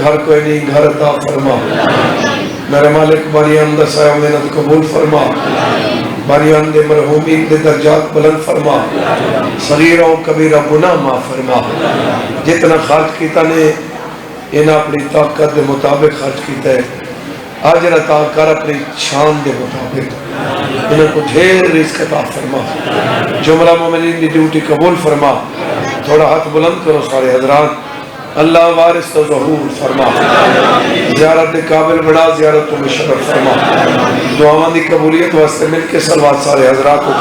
گھر کوئی نہیں، گھر عطا فرما میرے مالک، باریان دا سایہ محنت قبول فرما، باریان دے مرحومین دے درجات بلند فرما، صغیرہ و کبیرہ گناہ معاف فرما، جتنا خرچ کیتا نے انہیں اپنی طاقت دے مطابق خرچ کیتا ہے، آجر عطا کر اپنی شان دے مطابق، انہیں کو ڈھیر رزق عطا فرما، جملہ مومنین دی ڈیوٹی قبول فرما۔ تھوڑا ہاتھ بلند کرو سارے حضرات، اللہ وارث و ظہور فرما، زیارت قابل بڑا، زیارت میں شرف فرما، دعاواں دی قبولیت واسطے مل کے صلوات سارے حضرات کو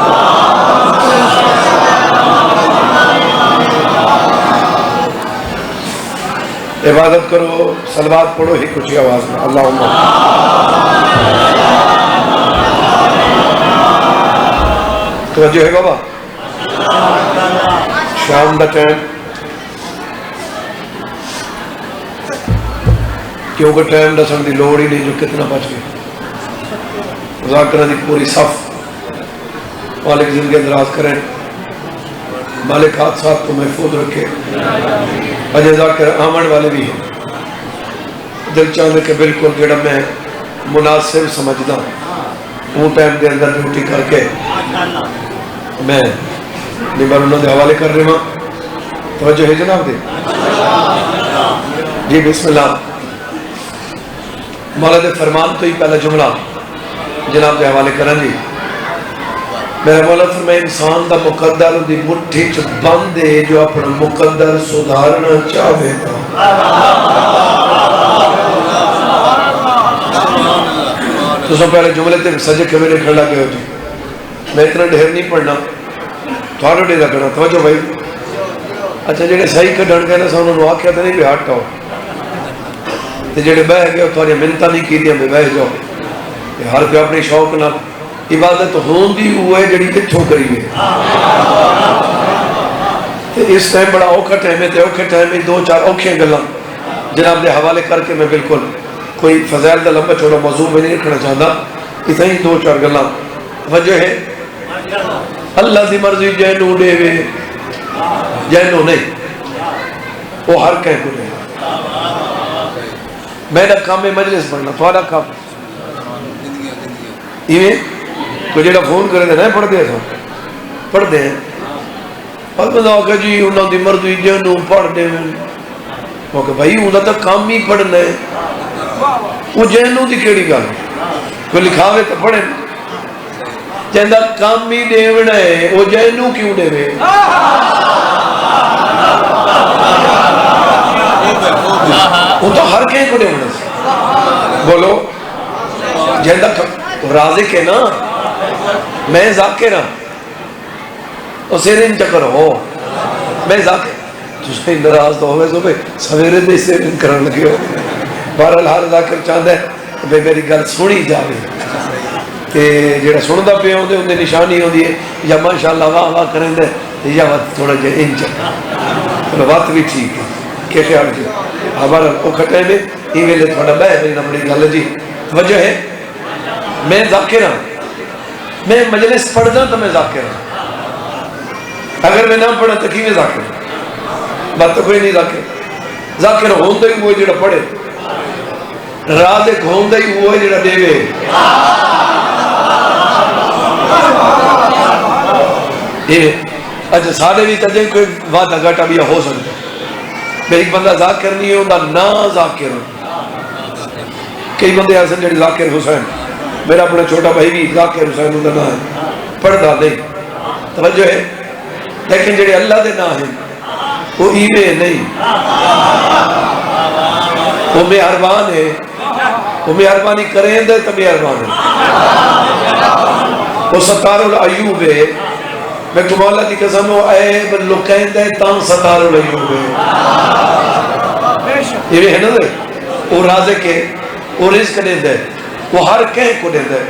عبادت کرو، صلوات پڑھو ہی کچھ آواز میں، اللہم توجہ ہے بابا، شام دا ٹائم، کیونکہ ٹائم دسن دی لوڑ ہی نہیں جو کتنا بچ گئے، مذاکرہ دی پوری صف، مالک زندگی دراز کریں، مالک حادثات کو محفوظ رکھے، اجے ذاکر آمن والے بھی ہیں، دل چاہتے کہ بالکل جڑا میں مناسب سمجھدا وہ ٹائم دے اندر ڈیوٹی کر کے میں نمبر انہوں دے حوالے کر رہا ہوں، توجہ ہے جناب دے جی بسم اللہ۔ مولا دے فرمان تو ہی پہلا جملہ جناب دے حوالے کریں جی، میرا مولا فرمائے انسان دا مقدر دی مٹھی چ بند ہے جو اپنا مقدر سدھارنا چاہے تا، تو سب پہلے جملے تے سجے کھوے نے کھڑا گئے ہو جی، میں اتنا ڈھیر نہیں پڑھنا تھوڑا ڈھیر رکھنا، توجہ بھائی، اچھا جڑے صحیح کھڑن گئے نا سا انہوں نے آکھیا تو نہیں بھی ہٹ آؤ، تے جڑے بہ گئے ہو تھوڑی منتہ نہیں کی دیا میں بہ جاؤ، ہر کوئی اپنی شوق نہ عبادت ہون دی ہوئے جڑی اتھوں کری گئے، اس ٹائم بڑا اوکھا ٹائم ہے، تے اوکھے ٹائم میں دو چار اوکھیں گلاں جناب دے حوالے کر کے میں بالکل کوئی فضائل دا لمبا چھوڑا موضوع میں نہیں رکھنا چاہتا، اتنا ہی دو چار گلاں وجہ ہے اللہ دی مرضی جینو دے وے جینو نہیں، وہ ہر کہیں کو دے، میرا کام ہے مجلس پڑھنا، تھوڑا کام ایویں کوئی جڑا فون کرے دے نہیں پڑھ دے سا پڑھ دے ہیں، اور بندہ آکھا جی انہوں دی مرضی جینو پڑھ دے، وہ کہ بھائی انہوں دا کام ہی پڑھنا ہے، وہ جینو دی کیڑی گا کوئی لکھاوے تو پڑھے، جہاں کام ہی دیونا ہے وہ جینو کیوں دے وے، وہ تو ہر کہیں کو دیونا سے بولو، جہاں رازق ہے نا، میں ذاکر ہوں، اور سیرین چکر ہو، میں ذاکر، تجھے نراز تو ہوئے سو بھئی سویرے دے سیرین کرن لگے ہو، بہرحال ہر ذاکر چاہتا ہے کہ میری گل سنی جاوے، کہ جڑا سندا پہ ہوندے اندے نشانی ہوندی ہے یا ماشاءاللہ واہ واہ کریں دے یا وقت تھوڑا جہا انچ وقت بھی ٹھیک ہے کہ خیال جی ہمارا وہ کھٹے میں ای ویلے تھوڑا بہ لینا بڑی گل جی، وجہ ہے میں ذاکر ہوں، میں مجلس پڑھدا تو میں ذاکر ہوں، اگر میں نہ پڑھا تو کی میں ذاکر ہوں، بات تو کوئی نہیں ذاکر، ذاکر ہوندا ہی وہ جڑا پڑھے، رازق ہوندا ہی وہ جڑا دے وے، اچھا سارے بھی تجھے کوئی وعدہ گھٹا بھی ہو سکتا ہے، میں ایک بندہ ذاکر نہیں ہوندہ نا ذاکر ہوں، کئی بندے ایسے جڑے ذاکر حسین، میرا اپنا چھوٹا بھائی بھی ذاکر حسین ہوندہ نا ہے، پڑھدا نہیں، توجہ ہے، لیکن جڑے اللہ دے نا ہیں وہ ایمے نہیں، وہ مہربان ہے، وہ مہربانی کریں دے تو مہربان ہے، وہ ستار العیوب ہے، میں کو مولا کی قسم ہو عیب لکیں دے تاں ستار العیوب ہے، یہ ہے نا دے، وہ رازق ہے، وہ رزق دے دے، وہ ہر کہیں کو دے دے،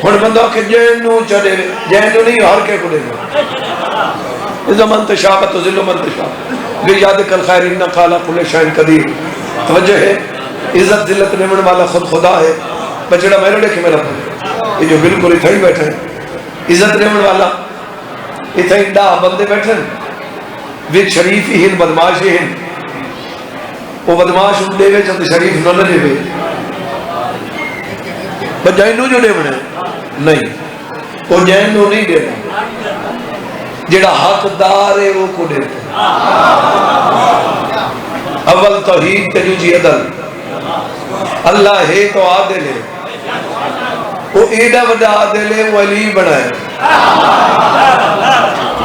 ہن بندہ کہ جینو چڑے جینو نہیں ہر کہیں کو دے دے، اذا من تشاء فتذل من تشاء بیادک الخیر انک علی کل شیء قدیر، توجہ ہے، عزت ذلت نعمت والا خود خدا ہے، بچڑا میرے لکھ میرا پڑھ، یہ جو بالکل اتھا ہی بیٹھے ہیں، عزت نعمت والا اتھا ہی ڈا بندے بیٹھے ہیں، ویک شریف ہی ہیں بدماش ہی ہیں، وہ بدماش ان دے چند شریف نہ لے وے بجائنو جو دے بنے نہیں وہ جائنو نہیں دے جڑا حقدار ہے وہ کو دے اول توحید تجوجی عدل اللہ ہے تو عادل ہے وہ ایڈا وڈا عادل ہے وہ علی بنائے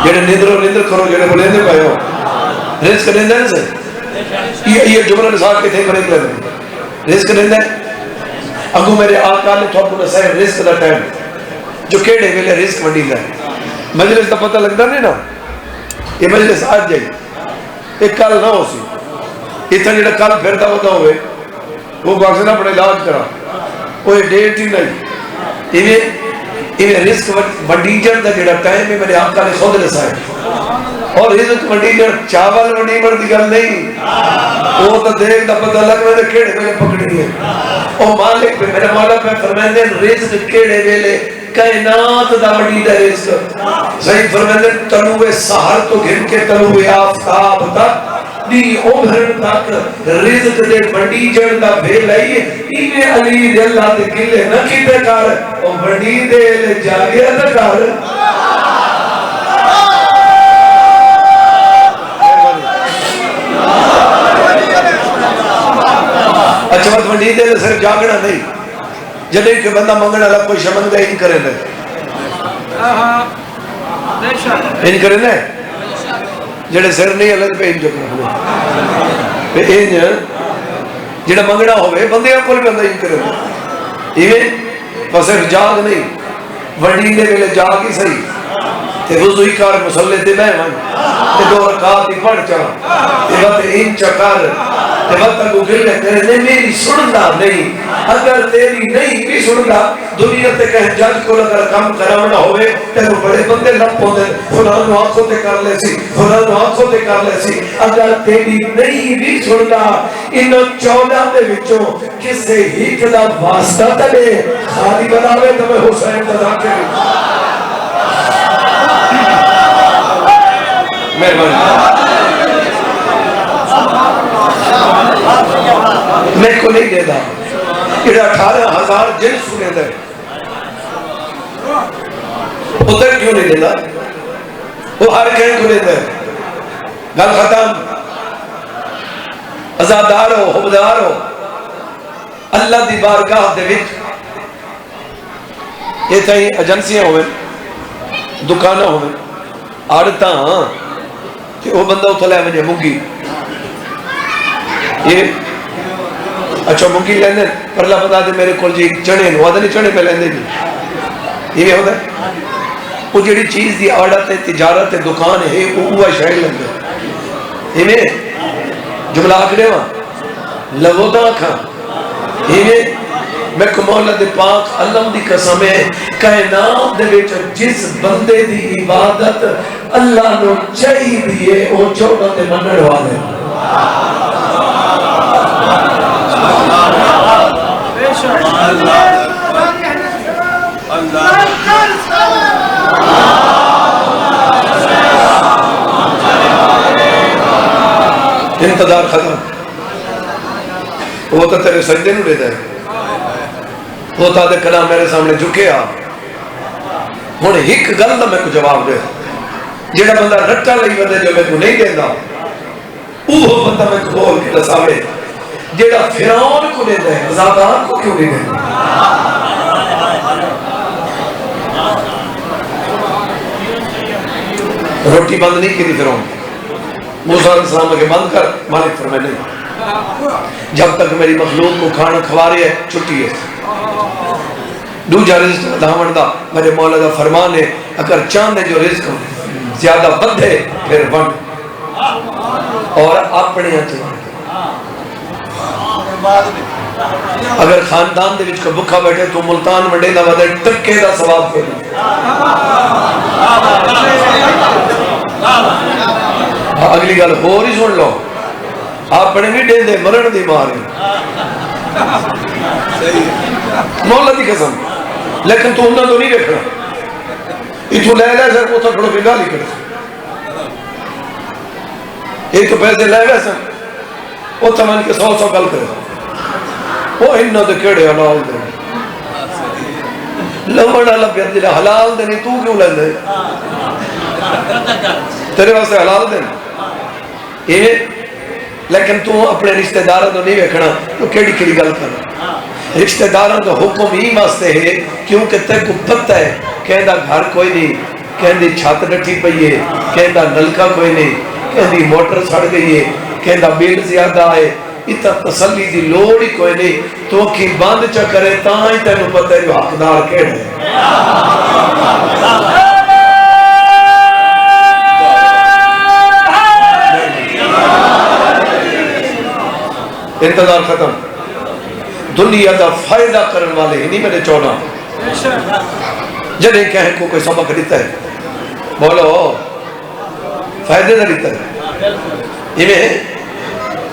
جڑے ندر کرو جڑے بولے دے پائے ہو رزق دیندے ہیں سے یہ جملہ نساء کے تھے بریک لگے رزق دیندے ہیں اگو میرے آقا نے تو اپنا سائے رزق دا ٹائم جو کیڑے ویلے رزق وڈی دا ہے مجلس دا پتہ لگتا نہیں نا یہ مجلس آج جائے ایک کال نہ ہو سی اتنا جڑا کال پھرتا ہوتا ہوئے وہ باکسنا اپنے علاج کرا وہ ڈیٹ ہی نہیں انہیں رزق وڈیجر دا جڑا ٹائم ہے میرے آقا نے خود لسائے اور رزق وڈیجر چاول وڈی بڑھ دی گل نہیں وہ تو دیکھ دا پتہ لگ میں نے کیڑے ویلے پکڑی ہے اور مالک پہ میرے مولا پہ فرمائندے رزق کیڑے ویلے کائنات دا وڈی دا رزق صحیح فرمائندے طلوع سحر تو گھن کے طلوع آفتاب تک دی عمر تک رزق دے بڑی جڑ دا بھیل آئیے اینے علی دے اللہ دے گلے نہ کیتے کار اور بڑی دے لے جاگیا نہ کار اچھا بات بڑی دے لے صرف جاگنا نہیں جلے کہ بندہ منگنا لگ کوئی شمنگا ان کرے دے ان کرے دے جڑے سر نہیں الگ پہ ان جو کرنے پہ ان جڑا منگنا ہوئے بندے کو بھی بندہ ان کرے دے ایویں پسر جاگ نہیں وڈی دے ویلے جاگ ہی صحیح تے وضوئی کار مسلح دے میں تے دو رکعات ہی پڑھ چاہ تے وقت ان چکر تے وقت کو گل کرنے میری سننا نہیں اگر تیری نہیں بھی سننا دنیا تے کہیں جج کو اگر کام کراونا ہوئے تے وہ بڑے بندے لپ ہوندے فلاں نو آنکھوں تے کر لے سی فلاں نو آنکھوں تے کر لے سی اگر تیری نہیں بھی سننا ان 14 دے وچوں کسے ہی دا واسطہ تے خالی بناوے تے میں حسین دا ذاکر میں کو نہیں دے دا یہ 18,000 جن سنے دے ادھر کیوں نہیں دے دا وہ ہر کہیں کو دے دے گل ختم ازادار ہو حبدار ہو اللہ دی بارگاہ دے وچ یہ تھیں ایجنسیاں ہوئے دکانہ ہوئے آڑتا ہاں کہ وہ بندہ اتھلے مجھے مگی یہ اچھا مگی لیندے پر اللہ بتا دے میرے کول جی چڑھے نو آدھا نہیں چڑھے پہ لیندے جی یہ ہوتا ہے وہ جڑی چیز دی آڑت ہے تجارت ہے دکان ہے وہ شاید لگے یہ جملہ آکڑے وہاں لگو دا کھا یہ میں کو مولا دے پاک علم دی قسم ہے کائنات دے وچ جس بندے دی عبادت اللہ نو چاہی دیئے او چھوٹا تے منڑ والے انتظار ختم وہ تو تیرے سجدے نو دے دے وہ تا دے کلام میرے سامنے جھکے آ ہن ایک گل دا میں کو جواب دے جڑا بندہ رٹا لئی ودے جو میں کو نہیں دیندا وہ بندہ میں کو بول کے دساوے جڑا فرعون کو دے دے عذابان کو کیوں نہیں دے روٹی بند نہیں کی فرعون موسیٰ علیہ السلام کے بند کر مالک فرمائے نہیں جب تک میری مخلوق کو کھانا کھوارے ہے چھٹی ہے دو جا رزق دامن دا میرے مولا دا فرمان ہے اگر چاندے جو رزق زیادہ بند ہے پھر بند اور اپنے ہاتھ اگر خاندان دے وچ کو بکھا بیٹھے تو ملتان وڈے دا ودے ٹکے دا ثواب کرے اگلی گل ہور ہی سن لو اپنے بھی دے دے مرن دی مار مولا دی قسم لیکن تو انہاں تو نہیں دیکھنا اتو لے لے سر اتھا تھوڑا بھی گالی کرے ایک پیسے لے گئے سن وہ تمن کے 100 گل کرے وہ انہوں دے کیڑے حلال دے لمڑا لبیا جڑا حلال دے نہیں تو کیوں لیندے تیرے واسطے حلال دے یہ لیکن تو اپنے رشتہ داروں کو نہیں ویکھنا تو کیڑی کیڑی گل کرنا رشتہ داروں کا حکم ہی واسطے ہے کیونکہ تے کو پتہ ہے کہندا گھر کوئی نہیں کہندی چھت ڈٹھی پئی ہے کہندا نلکا کوئی نہیں کہندی موٹر سڑ گئی ہے کہندا بل زیادہ ہے اتنا تسلی دی لوڑ ہی کوئی نہیں تو اکھی بند چا کرے تاں ہی تینوں پتہ ہے جو حقدار کہڑے ہیں انتظار ختم دنیا دا فائدہ کرن والے ہی نہیں میرے چونا جنہیں کہیں کو کوئی سبق دیتا ہے بولو فائدے نہ دیتا ہے یہ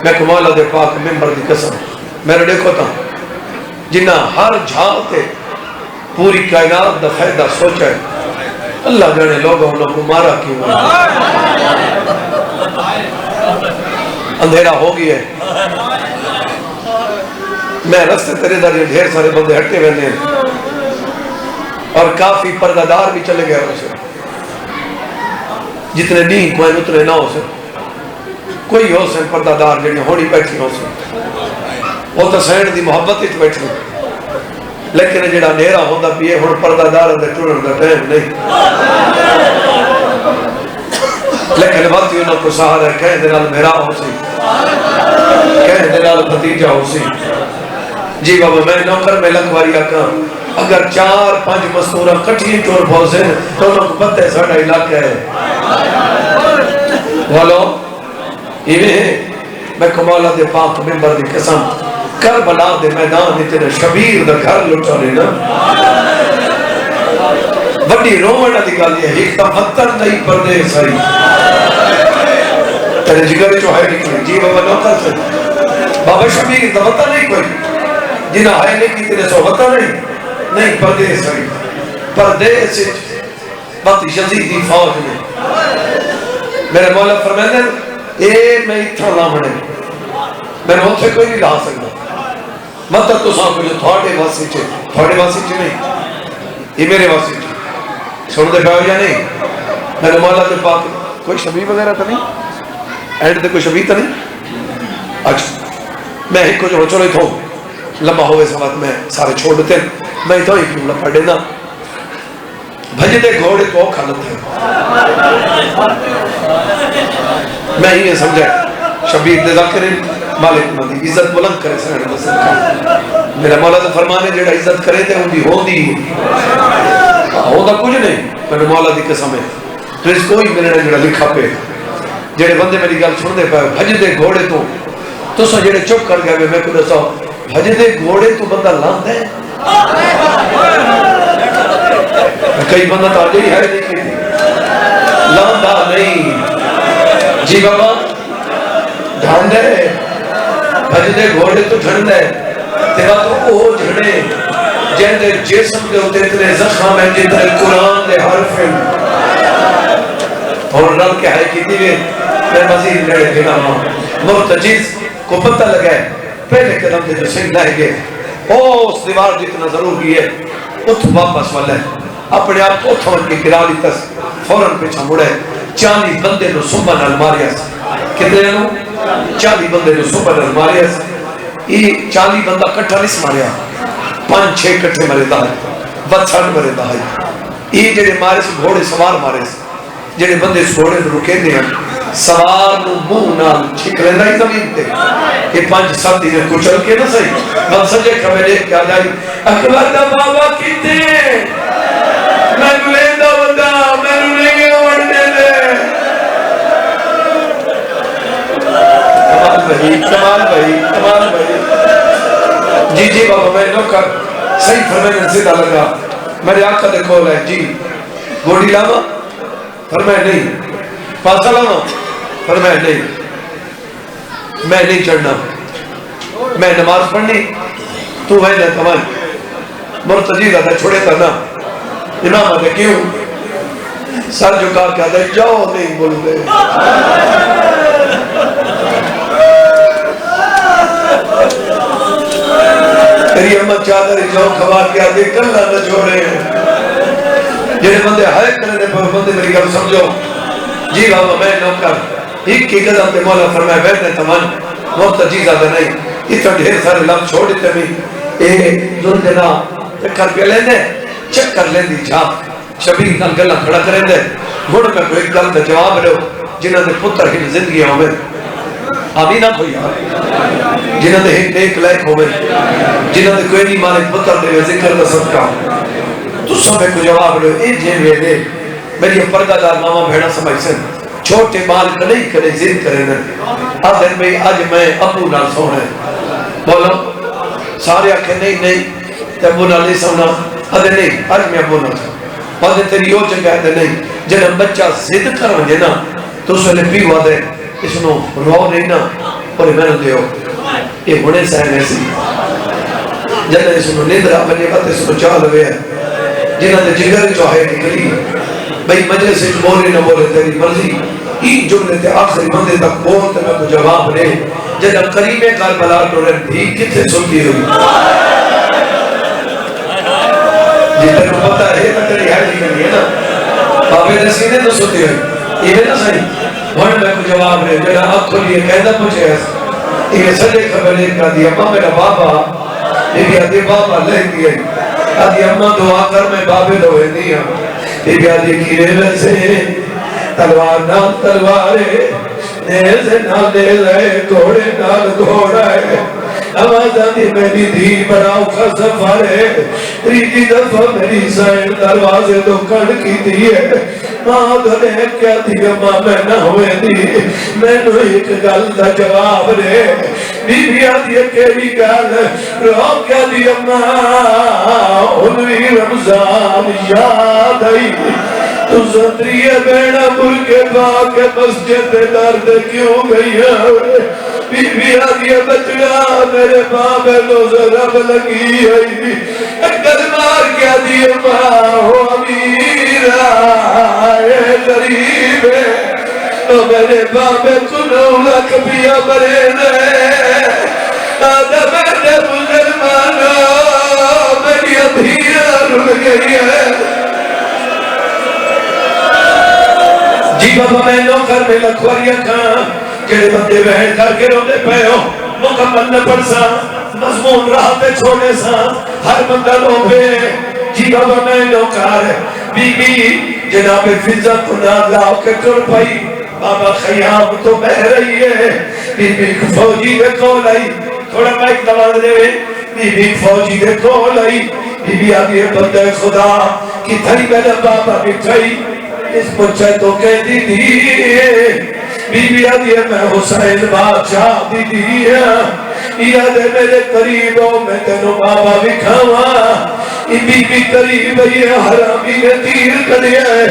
میں کو مولا دے پاک ممبر دی قسم میرے دیکھو تھا جنہ ہر جھاتے پوری کائنات دا فائدہ سوچا ہے اللہ جانے لوگوں کو مارا کیوں اندھیرا ہو گیا ہے میں رستے تیرے داری ڈھیر سارے بندے ہٹے ہوئے ہیں اور کافی پردہ دار بھی چلے گئے ہو سکتے جتنے نہیں کوئی اتنے نہ ہو سکتے کوئی ہو سکتے پردہ دار جنہیں ہوڑی بیٹھی ہو سکتے وہ تو سینڈ دی محبت ہی بیٹھی لیکن جڑا نیرہ ہوندہ بھی ہے ہون پردہ دار اندھے ٹوڑن دا ٹائم نہیں لیکن وقت انہوں کو سہارا ہے کہیں دنال میرا ہو سی کہیں دنال بھتیجہ ہو سی جی بابا میں نوکر میں لگواری آکا اگر 4-5 مستورہ کٹھی ٹور بھوزیں تو انہوں کو پتہ ہے ساڑھا علاقہ ہے والو یہ میں کمالا دے پاک ممبر دی قسم کربلا دے میدان دی تیرے شبیر دا گھر لٹا لینا بڑی رومنہ دی گالی ہے ایک تا وطن نہیں پردے ساری تیرے جگر جو ہے نکلی جی بابا نوکر سے بابا شبیر دا وطن نہیں کوئی جنہ آئے نہیں کی تیرے سو وطن نہیں پردے ساری پردے سے وقت یزیدی فوج میں میرے مولا فرمائے اے میں اتھا لامنے میں نے ہوتے کوئی نہیں رہا سکتا مطلب تو ساں کو جو تھوڑے واسی نہیں یہ میرے واسی چھے سن دے پاؤ یا نہیں میرے مولا دے پاک کوئی شبیہ وغیرہ تا نہیں اینڈ دے کوئی شبیہ تا نہیں اچھا میں ایک کو جو چلو ہی تھا لمبا ہوئے سوات میں سارے چھوڑ دیتے میں تو ایک جملہ پڑھ دینا بھجے دے گھوڑے تو کھالت ہے میں ہی یہ سمجھے شبیر دے ذاکرین مالک مدی عزت بلند کرے سرین بسر کا میرا مولا تو فرمانے جیڑا عزت کرے تھے ان دی ہو دی ہوندہ کچھ نہیں میرے مولا دی قسم ہے تو اس کوئی ملنے جیڑا لکھا پہ جیڑے بندے میری گل چھوڑ دے پائے بھجے دے گھوڑے تو سو جیڑے چپ کر گئے میں کو دساؤ بھجے دے گھوڑے تو بندہ لاند ہے کئی بندہ تو آجے ہی ہے نہیں کی لاندہ نہیں جی بابا ڈھانڈ ہے بھجے دے گھوڑے تو ڈھنڈ ہے تیرا تو وہ جھڑے جن دے جسم دے ہوتے اتنے زخم ہیں جن دے قرآن دے حرف ہیں اور رب کے حائے کی دیوے میں مزید لڑے گنا ہوں مرتجیز کو پتہ لگا ہے پہلے قدم دے جو سنگ لائے گے اس دیوار جتنا ضرور بھی ہے اتھ واپس والا ہے اپنے آپ کو اتھون کی گرا لی تس فوراں پیچھا مڑے 40 بندے نو صبح نال ماریا سے کتنے نو 40 بندے نو صبح نال ماریا سے یہ 40 بندہ کٹھا نہیں ماریا 5-6 کٹھے مرے دا ہے بچھڑ مرے دا ہے یہ جڑے مارے سے گھوڑے سوار مارے سے جڑے بندے اس گھوڑے رکے دے ہیں سوار نو منہ نال چھک لیندہ ہی زمین تے یہ 5-7 دن کچل کے نہ صحیح بل سجے کھوے دیکھ کیا جائی اکبر دا بابا کتے میں لیندہ بندہ میں نہیں اوڑ دے دے کمال بھائی جی بابا میں نوکر صحیح فرمائے سیدھا لگا میرے آقا دے کھول ہے جی گوڑی لاما فرمائے نہیں پاسا لاما فرمائے نہیں میں نہیں چڑھنا میں نماز پڑھنی تو ہے نہ تمام مرتجی رہتا چھوڑے تھا نا امام آتے کیوں سر جھکا کے آتے جاؤ نہیں بول دے میری اماں چادر جو کھوا کے آدھے کلہ نہ چھوڑے جنہیں بندے ہائے کرنے پر بندے میری گل سمجھو جی بابا میں نوکر ایک کی قدم تے مولا فرمائے بیٹھنے تمن موت تجیز آدھا نہیں اتنا ڈھیر سارے لفظ چھوڑ دیتے بھی اے ذل جنا چکر پہ لیندے چکر لیندی جھاپ شبیر نال گلہ کھڑا کریں دے گھڑ میں کوئی گل دا جواب لو جنہاں دے پتر ہی زندگی ہوئے آمینہ کوئی جنہاں دے ایک نیک لائک ہوئے جنہاں دے کوئی نہیں مالک پتر دے ذکر دا صدقہ تو سب کو جواب لو اے جے ویلے میری پردہ دار ماما بھیڑا سمجھ سے چھوٹے مال کڑی کڑی زید کرے دیں آدھر میں آج میں ابو نال سونا ہے بولو سارے آکھے نہیں تے ابو نال نہیں سونا آدھر نہیں آج میں ابو نال سونا آدھر تیری ہو جگہ ہے نہیں جنہاں بچہ زید کر ونجے نا تو اس نے پیو آدھے اس نو رو نہیں نا اور میں نے دیو یہ ہونے سہنے سی جنہاں اس نو نیدرہ بنی بات اس نو چاہ لوے ہے جنہاں نے جگر جو ہے نکلی بھئی مجلس سے بولے نہ بولے تیری مرضی ایک جملے تے آخری بندے تک بولتے میں کو جواب لے جنہاں قریب کربلا ٹورن بھی کتنے سنتی ہوئی جتنے کو پتہ ہے تو تیری حیدی کرنی ہے نا بابے نسینے تو سنتی ہوئی یہ نہ صحیح وہاں میں کو جواب لے جنہاں آپ کو لیے قیدہ پوچھے ایسا یہ سجے خبر لے کر دیا ماں میرا بابا یہ بھی آدھی بابا لے دیا آدھی اممہ دعا کر میں بابے دوئے دیا یہ بھی آدھی کیرے میں سے تلوار نال تلوارے نیزے نال نیزے گھوڑے نال گھوڑے آواز آدھی میری دھی بڑاؤ کا سفر ہے تریجی دفعہ میری سائن دروازے تو کڑ کی دیئے ماں دھنے کیا دی اممہ میں نہ ہوئے دی میں نے ایک گل دا جواب دے بی بی آدھی اکیلی گل رو کیا دی اممہ انوی رمضان یاد آئی تو زندریہ بیڑا ملکے پاک مسجد درد کیوں گئی ہے بی بی آدھی بچڑا میرے باپ لو ضرب لگی ہے اکر مار کیا دی اممہ ہو امیرہ اے غریب ہے تو میرے باپ کنو لکھ پیا برے دے آدھا میرے مسلمانوں میری ابھیرہ رڑ گئی ہے جی بابا میں نوکر میں لکھواریاں کھاں جڑے بندے بہن کر کے رونے پہ ہو مکمل نہ پڑھ سا مضمون راہ پہ چھوڑے سا ہر بندہ لو پہ جی بابا میں نوکر بی بی جناب فضا کو ناد لاؤ کے ٹر پائی بابا خیام تو بہ رہی ہے بی بی فوجی دے کول آئی تھوڑا مائک دواز دے بی بی فوجی دے کول آئی بی بی آدھی بندہ خدا کی تھری میرا بابا بٹھائی اس پچھے تو کہہ دی بی بی آدھی میں حسین بادشاہ دی یاد ہے میرے قریبوں میں تینوں بابا بکھاواں بی بی قریب یہ حرامی نے تیر کھڑیا ہے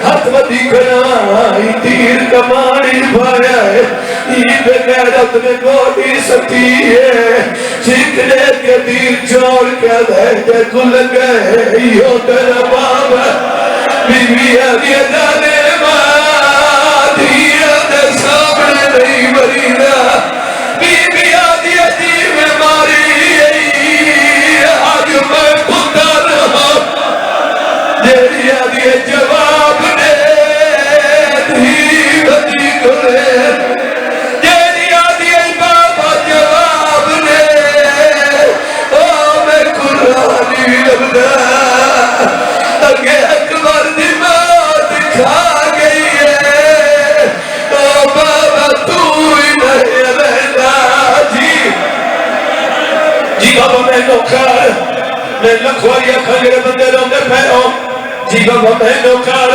ہاتھ ودی کھڑا تیر کمانی بھایا ہے یہ بے غیرت میں گوڑی ستی ہے چکنے کے تیر چھوڑ کے دے کل گئے یہ تیرا بابا بی بی آدھی جانے ماں دھیا دے سامنے نہیں مرینا بی بی آدھی میں ماری آج میں پتر ہوں جیری آدھی جواب دے دھی بدی کرے جیری آدھی بابا جواب دے میں قرآنی لبدا اگے اکبر دی موت کھا گئی ہے بابا تو ہی نہیں رہنا جی بابا میں نوکر میں لکھواریاں کھنگرے بندے روندے پہنوں جی بابا میں نوکر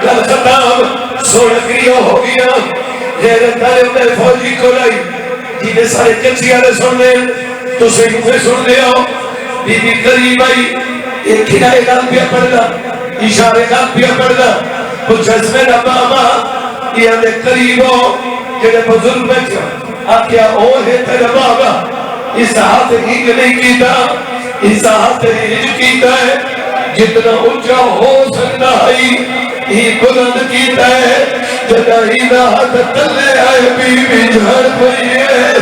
گل ختم سوڑ گریہ ہو گیا حیرت دارے میں فوجی کو لائی جی میں سارے کچھیاں نے سن لیں تو سے مجھے سن لیا بی بی قریب آئی ایک کھنائے گل پیا پڑھنا اشارے گل پیا پڑھنا کچھ اس میں بابا یہ دے قریبوں جنہیں بزرگ بیٹھا آکیا او ہے تیرا بابا اس ہاتھ ہی نہیں کیتا اس ہاتھ ہی کیتا ہے جتنا اونچا ہو سکتا ہے ہی بلند کیتا ہے جگہ ہی نہ ہاتھ تلے آئے بی بی جھڑ پئی ہے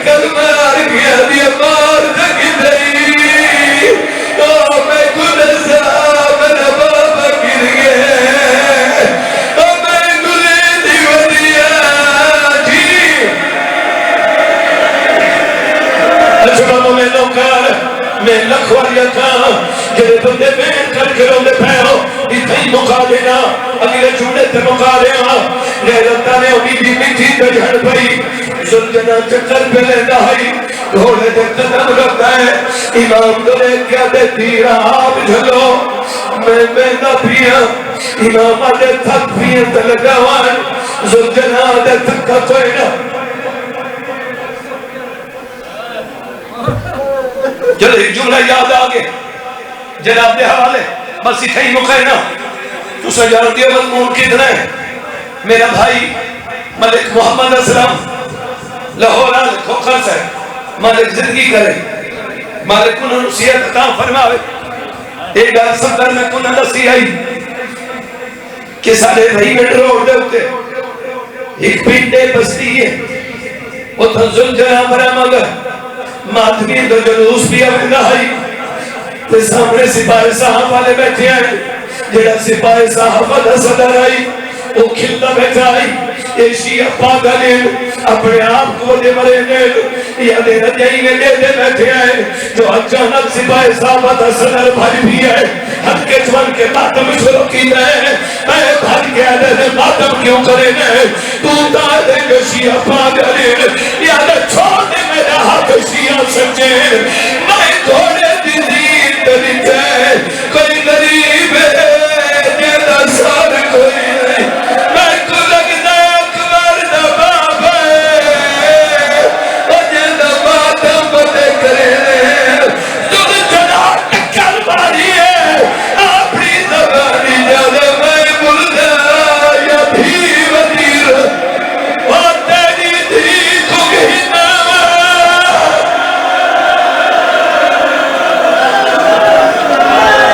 کل مار گیا دیا مار دکی دئی اچھا میں نوکر میں لکھواری کھاں جڑے بندے بین کر کے روندے پے ہو اتھائی مکا دینا اگلے جھوڑے تے مکا دینا غیرتاں نے امی بھی میٹھی تے جھڑ پئی زلجنا چکر پہ لینا ہے گھوڑے دے قدم رکھتا ہے امام دلے کیا دے تیرا آپ جھلو میں بینا پیا امام آدھے تھک پیا تلگاوان زلجنا آدھے تھکا کوئی نہ چلو ایک جملہ یاد آگے جناب دے حوالے بس ہی تھئی مقینہ تو سجارتی مضمون کتنا ہے میرا بھائی ملک محمد اسلام لاہور آل کھوکھر سے مالک زندگی کرے مالک انہوں نصیحت عطا فرماوے ایک بار صدر میں کنہ نصیح آئی کہ سارے بھائی میں روڈ دے ہوتے ایک پنڈے بستی ہے وہ تنزل جنا برا مگر ماتمی دو جلوس بھی اب نہائی تے سامنے سپاہی صاحب والے بیٹھے آئے جڑا سپاہی صاحب والے صدر آئی وہ کھلتا بیٹھا آئی یہ شیعہ پاگلین اپنے آپ کو دے مرے نیل یا دے رجائی میں دے بیٹھے آئے جو اچانک سپاہی صاحب والے صدر بھائی بھی ہے ہم کے جوان کے ماتم شروع کی رہے میں بھائی کے آدھے ماتم کیوں کرے گئے تو دا دے جو شیعہ پاگلین یا دے چھوڑ دے میرا حق شیعہ سجین